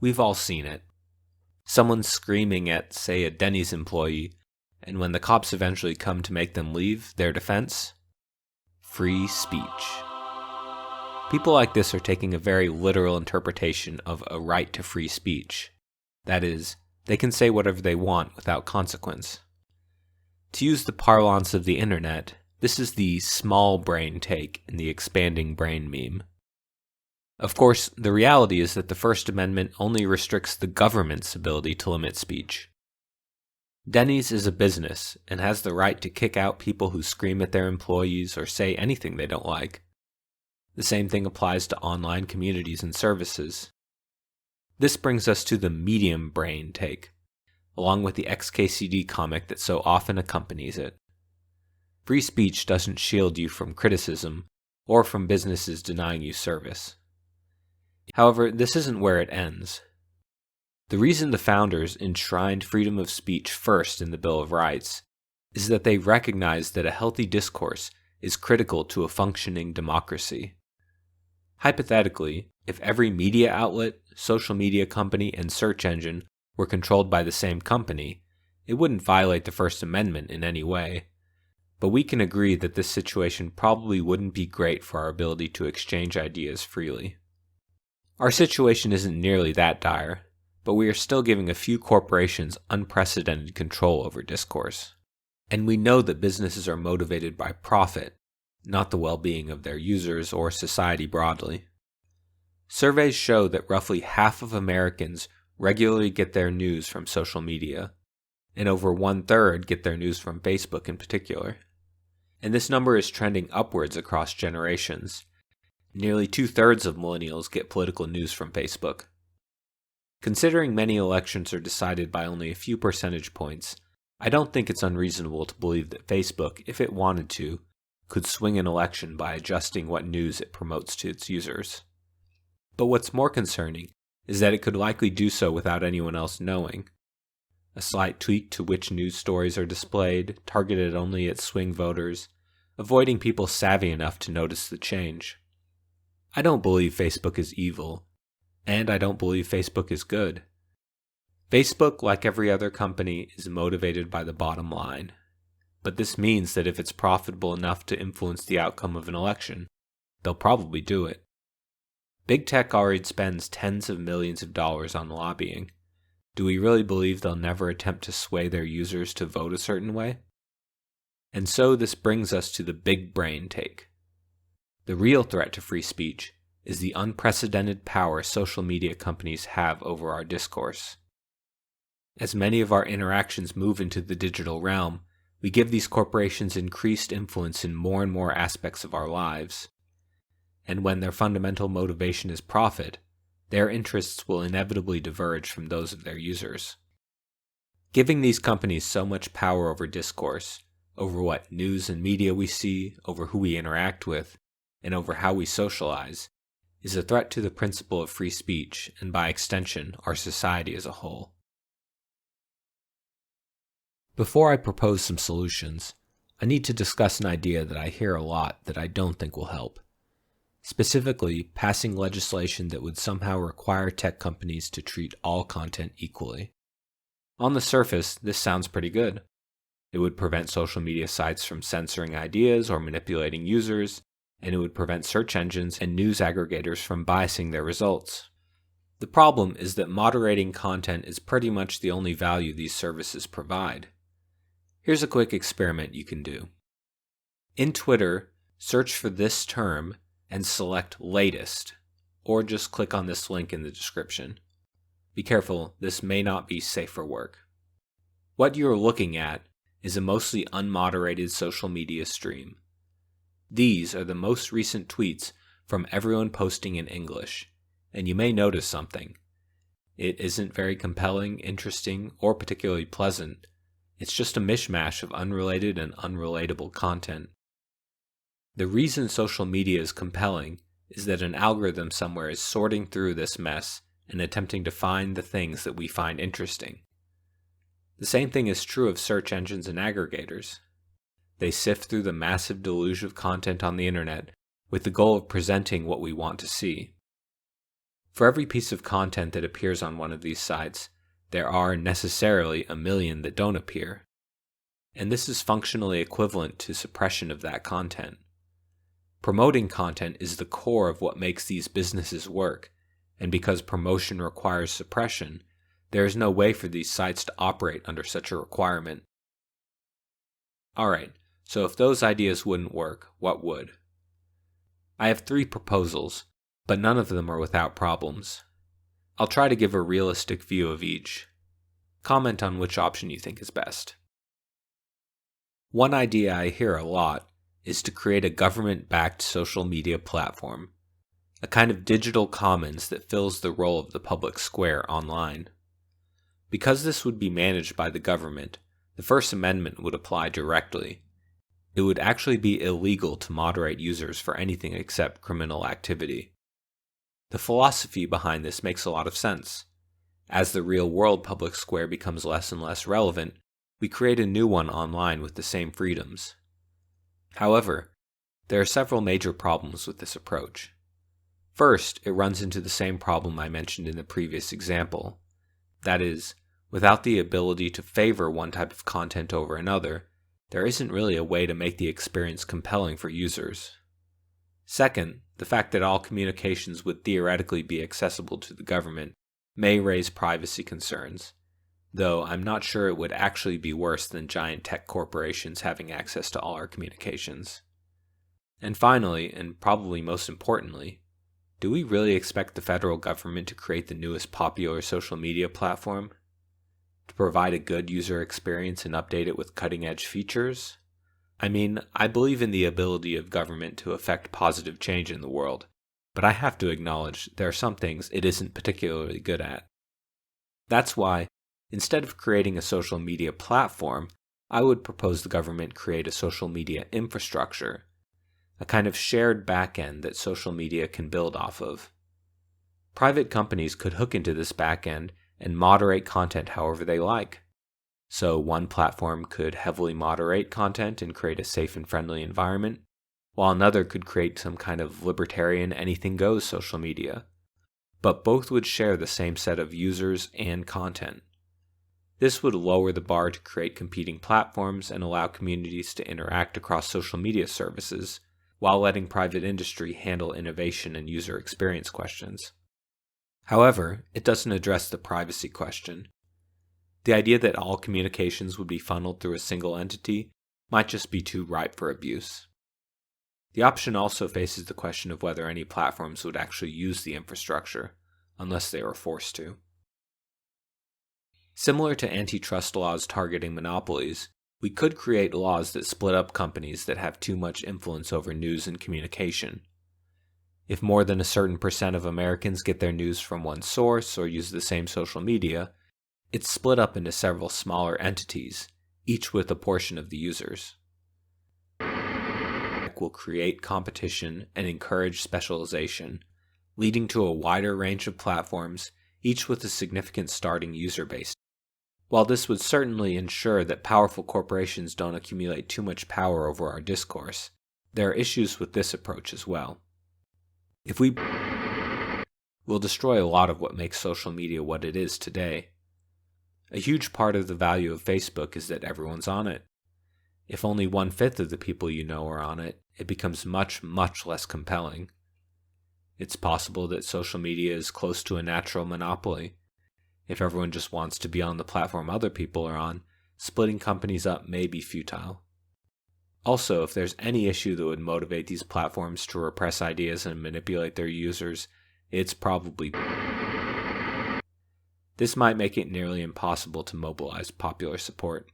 We've all seen it. Someone screaming at, say, a Denny's employee, and when the cops eventually come to make them leave, their defense? Free speech. People like this are taking a very literal interpretation of a right to free speech. That is, they can say whatever they want without consequence. To use the parlance of the internet, this is the small brain take in the expanding brain meme. Of course, the reality is that the First Amendment only restricts the government's ability to limit speech. Denny's is a business and has the right to kick out people who scream at their employees or say anything they don't like. The same thing applies to online communities and services. This brings us to the medium brain take, along with the XKCD comic that so often accompanies it. Free speech doesn't shield you from criticism or from businesses denying you service. However, this isn't where it ends. The reason the founders enshrined freedom of speech first in the Bill of Rights is that they recognized that a healthy discourse is critical to a functioning democracy. Hypothetically, if every media outlet, social media company, and search engine were controlled by the same company, it wouldn't violate the First Amendment in any way. But we can agree that this situation probably wouldn't be great for our ability to exchange ideas freely. Our situation isn't nearly that dire, but we are still giving a few corporations unprecedented control over discourse. And we know that businesses are motivated by profit, not the well-being of their users or society broadly. Surveys show that roughly half of Americans regularly get their news from social media, and over 1/3 get their news from Facebook in particular. And this number is trending upwards across generations. Nearly 2/3 of millennials get political news from Facebook. Considering many elections are decided by only a few percentage points, I don't think it's unreasonable to believe that Facebook, if it wanted to, could swing an election by adjusting what news it promotes to its users. But what's more concerning is that it could likely do so without anyone else knowing. A slight tweak to which news stories are displayed, targeted only at swing voters, avoiding people savvy enough to notice the change. I don't believe Facebook is evil, and I don't believe Facebook is good. Facebook, like every other company, is motivated by the bottom line. But this means that if it's profitable enough to influence the outcome of an election, they'll probably do it. Big tech already spends tens of millions of dollars on lobbying. Do we really believe they'll never attempt to sway their users to vote a certain way? And so this brings us to the big brain take. The real threat to free speech is the unprecedented power social media companies have over our discourse. As many of our interactions move into the digital realm, we give these corporations increased influence in more and more aspects of our lives. And when their fundamental motivation is profit, their interests will inevitably diverge from those of their users. Giving these companies so much power over discourse, over what news and media we see, over who we interact with, and over how we socialize, is a threat to the principle of free speech and, by extension, our society as a whole. Before I propose some solutions, I need to discuss an idea that I hear a lot that I don't think will help. Specifically, passing legislation that would somehow require tech companies to treat all content equally. On the surface, this sounds pretty good. It would prevent social media sites from censoring ideas or manipulating users, and it would prevent search engines and news aggregators from biasing their results. The problem is that moderating content is pretty much the only value these services provide. Here's a quick experiment you can do. In Twitter, search for this term and select latest, or just click on this link in the description. Be careful, this may not be safe for work. What you're looking at is a mostly unmoderated social media stream. These are the most recent tweets from everyone posting in English, and you may notice something. It isn't very compelling, interesting, or particularly pleasant. It's just a mishmash of unrelated and unrelatable content. The reason social media is compelling is that an algorithm somewhere is sorting through this mess and attempting to find the things that we find interesting. The same thing is true of search engines and aggregators. They sift through the massive deluge of content on the internet with the goal of presenting what we want to see. For every piece of content that appears on one of these sites, there are necessarily a million that don't appear. And this is functionally equivalent to suppression of that content. Promoting content is the core of what makes these businesses work, and because promotion requires suppression, there is no way for these sites to operate under such a requirement. Alright, so if those ideas wouldn't work, what would? I have 3 proposals, but none of them are without problems. I'll try to give a realistic view of each. Comment on which option you think is best. One idea I hear a lot is to create a government-backed social media platform, a kind of digital commons that fills the role of the public square online. Because this would be managed by the government, the First Amendment would apply directly. It would actually be illegal to moderate users for anything except criminal activity. The philosophy behind this makes a lot of sense. As the real-world public square becomes less and less relevant, we create a new one online with the same freedoms. However, there are several major problems with this approach. First, it runs into the same problem I mentioned in the previous example. That is, without the ability to favor one type of content over another, there isn't really a way to make the experience compelling for users. Second, the fact that all communications would theoretically be accessible to the government may raise privacy concerns, though I'm not sure it would actually be worse than giant tech corporations having access to all our communications. And finally, and probably most importantly, do we really expect the federal government to create the newest popular social media platform? To provide a good user experience and update it with cutting-edge features? I mean, I believe in the ability of government to effect positive change in the world, but I have to acknowledge there are some things it isn't particularly good at. That's why, instead of creating a social media platform, I would propose the government create a social media infrastructure, a kind of shared backend that social media can build off of. Private companies could hook into this backend and moderate content however they like. So one platform could heavily moderate content and create a safe and friendly environment, while another could create some kind of libertarian anything-goes social media. But both would share the same set of users and content. This would lower the bar to create competing platforms and allow communities to interact across social media services, while letting private industry handle innovation and user experience questions. However, it doesn't address the privacy question. The idea that all communications would be funneled through a single entity might just be too ripe for abuse. The option also faces the question of whether any platforms would actually use the infrastructure, unless they were forced to. Similar to antitrust laws targeting monopolies, we could create laws that split up companies that have too much influence over news and communication. If more than a certain percent of Americans get their news from one source or use the same social media, it's split up into several smaller entities, each with a portion of the users. Will create competition and encourage specialization, leading to a wider range of platforms, each with a significant starting user base. While this would certainly ensure that powerful corporations don't accumulate too much power over our discourse, there are issues with this approach as well. If we will destroy a lot of what makes social media what it is today. A huge part of the value of Facebook is that everyone's on it. If only 1/5 of the people you know are on it, it becomes much, much less compelling. It's possible that social media is close to a natural monopoly. If everyone just wants to be on the platform other people are on, splitting companies up may be futile. Also, if there's any issue that would motivate these platforms to repress ideas and manipulate their users, it's probably this might make it nearly impossible to mobilize popular support.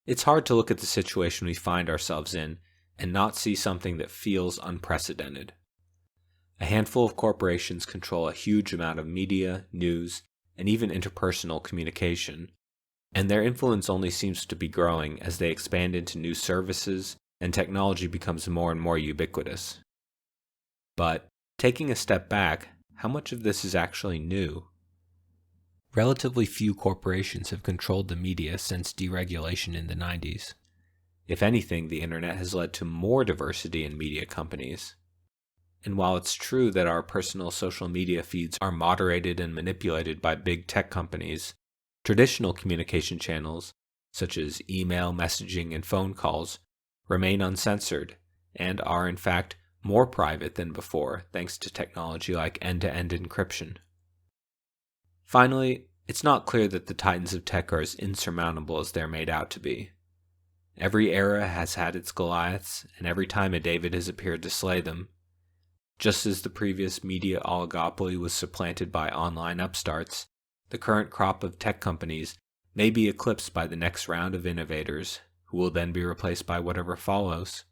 It's hard to look at the situation we find ourselves in and not see something that feels unprecedented. A handful of corporations control a huge amount of media, news, and even interpersonal communication, and their influence only seems to be growing as they expand into new services and technology becomes more and more ubiquitous. But, taking a step back, how much of this is actually new? Relatively few corporations have controlled the media since deregulation in the 90s. If anything, the internet has led to more diversity in media companies. And while it's true that our personal social media feeds are moderated and manipulated by big tech companies, traditional communication channels, such as email, messaging, and phone calls, remain uncensored and are in fact more private than before thanks to technology like end-to-end encryption. Finally, it's not clear that the titans of tech are as insurmountable as they're made out to be. Every era has had its Goliaths, and every time a David has appeared to slay them. Just as the previous media oligopoly was supplanted by online upstarts, the current crop of tech companies may be eclipsed by the next round of innovators, who will then be replaced by whatever follows.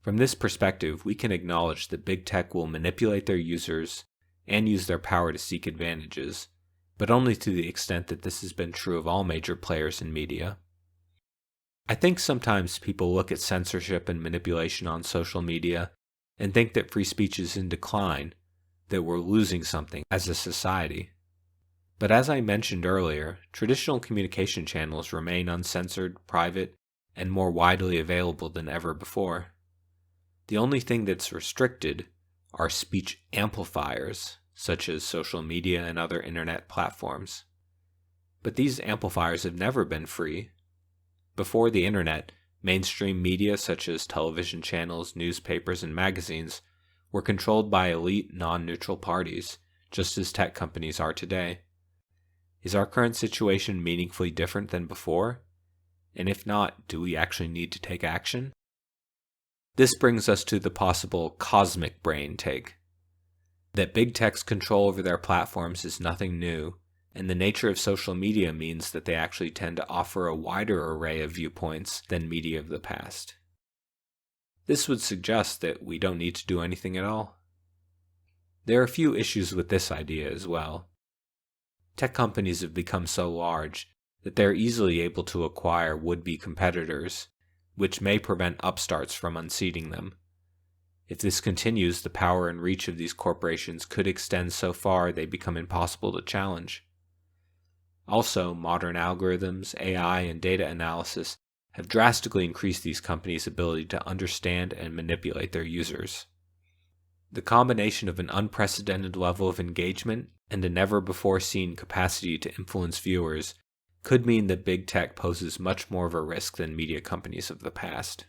From this perspective, we can acknowledge that big tech will manipulate their users and use their power to seek advantages, but only to the extent that this has been true of all major players in media. I think sometimes people look at censorship and manipulation on social media and think that free speech is in decline, that we're losing something as a society. But as I mentioned earlier, traditional communication channels remain uncensored, private, and more widely available than ever before. The only thing that's restricted are speech amplifiers, such as social media and other internet platforms. But these amplifiers have never been free. Before the internet, mainstream media such as television channels, newspapers, and magazines were controlled by elite, non-neutral parties, just as tech companies are today. Is our current situation meaningfully different than before? And if not, do we actually need to take action? This brings us to the possible cosmic brain take. That big tech's control over their platforms is nothing new, and the nature of social media means that they actually tend to offer a wider array of viewpoints than media of the past. This would suggest that we don't need to do anything at all. There are a few issues with this idea as well. Tech companies have become so large that they're easily able to acquire would-be competitors, which may prevent upstarts from unseating them. If this continues, the power and reach of these corporations could extend so far they become impossible to challenge. Also, modern algorithms, AI, and data analysis have drastically increased these companies' ability to understand and manipulate their users. The combination of an unprecedented level of engagement and a never-before-seen capacity to influence viewers could mean that big tech poses much more of a risk than media companies of the past.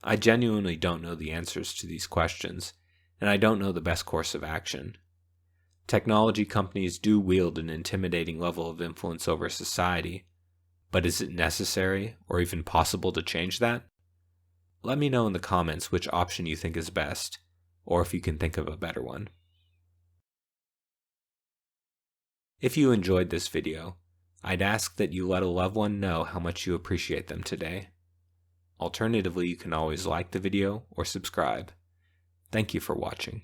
I genuinely don't know the answers to these questions, and I don't know the best course of action. Technology companies do wield an intimidating level of influence over society, but is it necessary or even possible to change that? Let me know in the comments which option you think is best, or if you can think of a better one. If you enjoyed this video, I'd ask that you let a loved one know how much you appreciate them today. Alternatively, you can always like the video or subscribe. Thank you for watching.